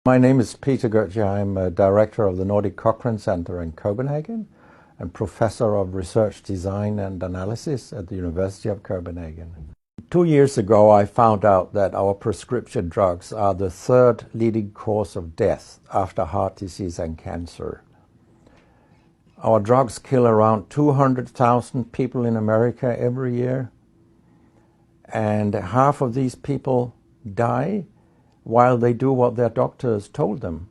My name is Peter Goetje. I'm a director of the Nordic Cochrane Center in Copenhagen and professor of research design and analysis at the University of Copenhagen. 2 years ago, I found out that our prescription drugs are the third leading cause of death after heart disease and cancer. Our drugs kill around 200,000 people in America every year, and half of these people die while they do what their doctors told them.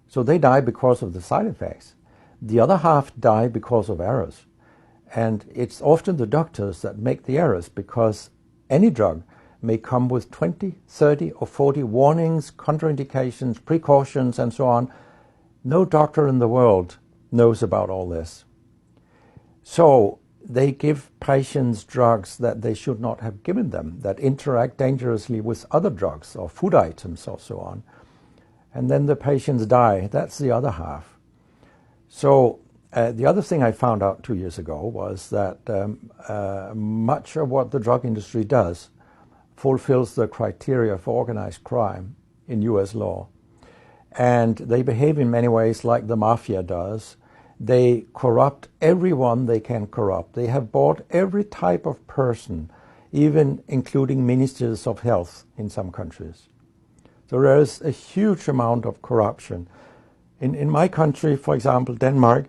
So they die because of the side effects. The other half die because of errors. And it's often the doctors that make the errors, because any drug may come with 20, 30 or 40 warnings, contraindications, precautions, and so on. No doctor in the world knows about all this. So they give patients drugs that they should not have given them, that interact dangerously with other drugs or food items or so on. And then the patients die. That's the other half. So the other thing I found out 2 years ago was that much of what the drug industry does fulfills the criteria for organized crime in US law. And they behave in many ways like the mafia does. They corrupt everyone they can corrupt. They have bought every type of person, even including ministers of health in some countries. So there is a huge amount of corruption. In my country, for example, Denmark,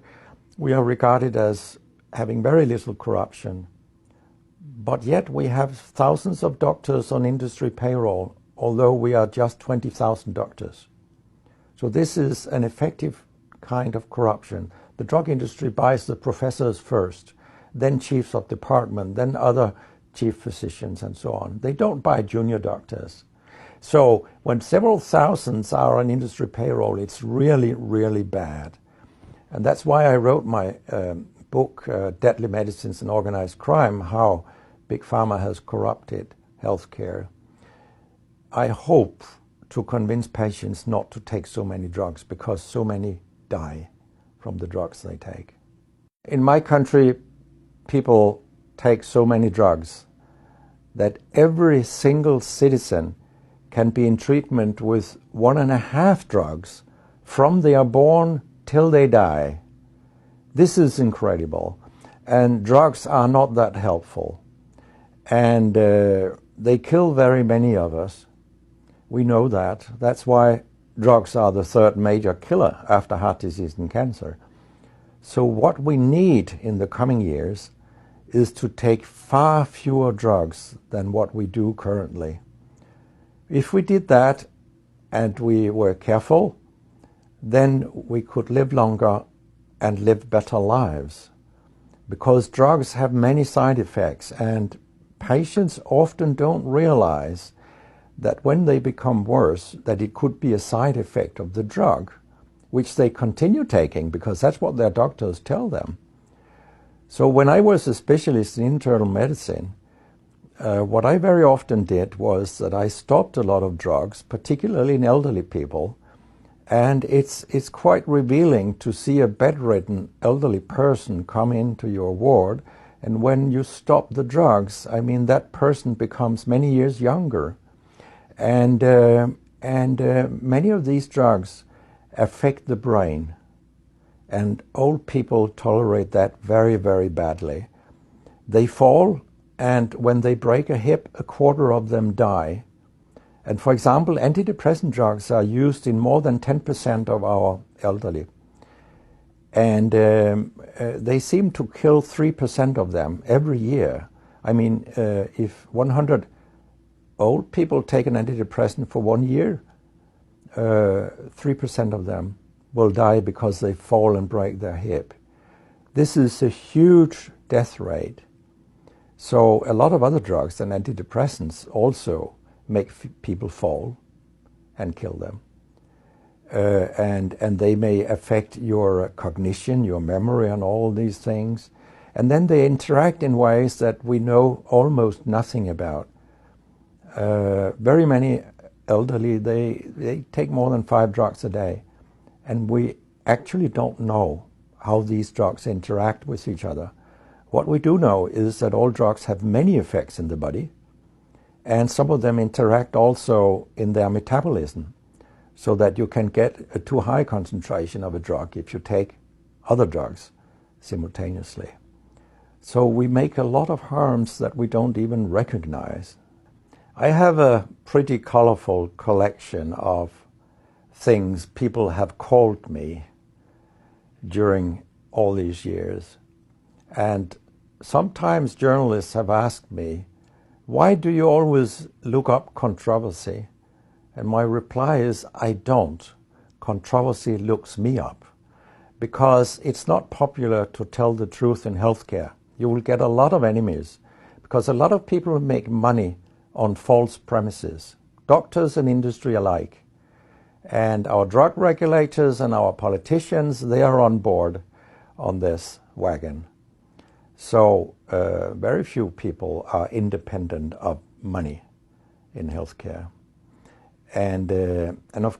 we are regarded as having very little corruption. But yet we have thousands of doctors on industry payroll, although we are just 20,000 doctors. So this is an effective kind of corruption. The drug industry buys the professors first, then chiefs of department, then other chief physicians and so on. They don't buy junior doctors. So when several thousands are on industry payroll, it's really, really bad. And that's why I wrote my book, Deadly Medicines and Organized Crime, How Big Pharma Has Corrupted Healthcare. I hope to convince patients not to take so many drugs, because so many die from the drugs they take. In my country, people take so many drugs that every single citizen can be in treatment with 1.5 drugs from they are born till they die. This is incredible. And drugs are not that helpful. And they kill very many of us. We know that. That's why drugs are the third major killer after heart disease and cancer. So what we need in the coming years is to take far fewer drugs than what we do currently. If we did that and we were careful, then we could live longer and live better lives. Because drugs have many side effects, and patients often don't realize that when they become worse, that it could be a side effect of the drug, which they continue taking because that's what their doctors tell them. So when I was a specialist in internal medicine, what I very often did was that I stopped a lot of drugs, particularly in elderly people, and it's quite revealing to see a bedridden elderly person come into your ward, and when you stop the drugs, I mean, that person becomes many years younger. And many of these drugs affect the brain, and old people tolerate that very, very badly. They fall, and when they break a hip, 1/4 of them die. And for example, antidepressant drugs are used in more than 10% of our elderly. And they seem to kill 3% of them every year. I mean, if 100 old people take an antidepressant for 1 year, 3% of them will die because they fall and break their hip. This is a huge death rate. So a lot of other drugs than antidepressants also make people fall and kill them. And they may affect your cognition, your memory, and all these things. And then they interact in ways that we know almost nothing about. Very many elderly, they take more than 5 drugs a day. And we actually don't know how these drugs interact with each other. What we do know is that all drugs have many effects in the body, and some of them interact also in their metabolism. so that you can get a too high concentration of a drug if you take other drugs simultaneously. So we make a lot of harms that we don't even recognize. I have a pretty colorful collection of things people have called me during all these years. And sometimes journalists have asked me, why do you always look up controversy? And my reply is, I don't. Controversy looks me up. Because it's not popular to tell the truth in healthcare. You will get a lot of enemies, because a lot of people make money on false premises, doctors and industry alike. And our drug regulators and our politicians, they are on board on this wagon. So very few people are independent of money in healthcare. And of course,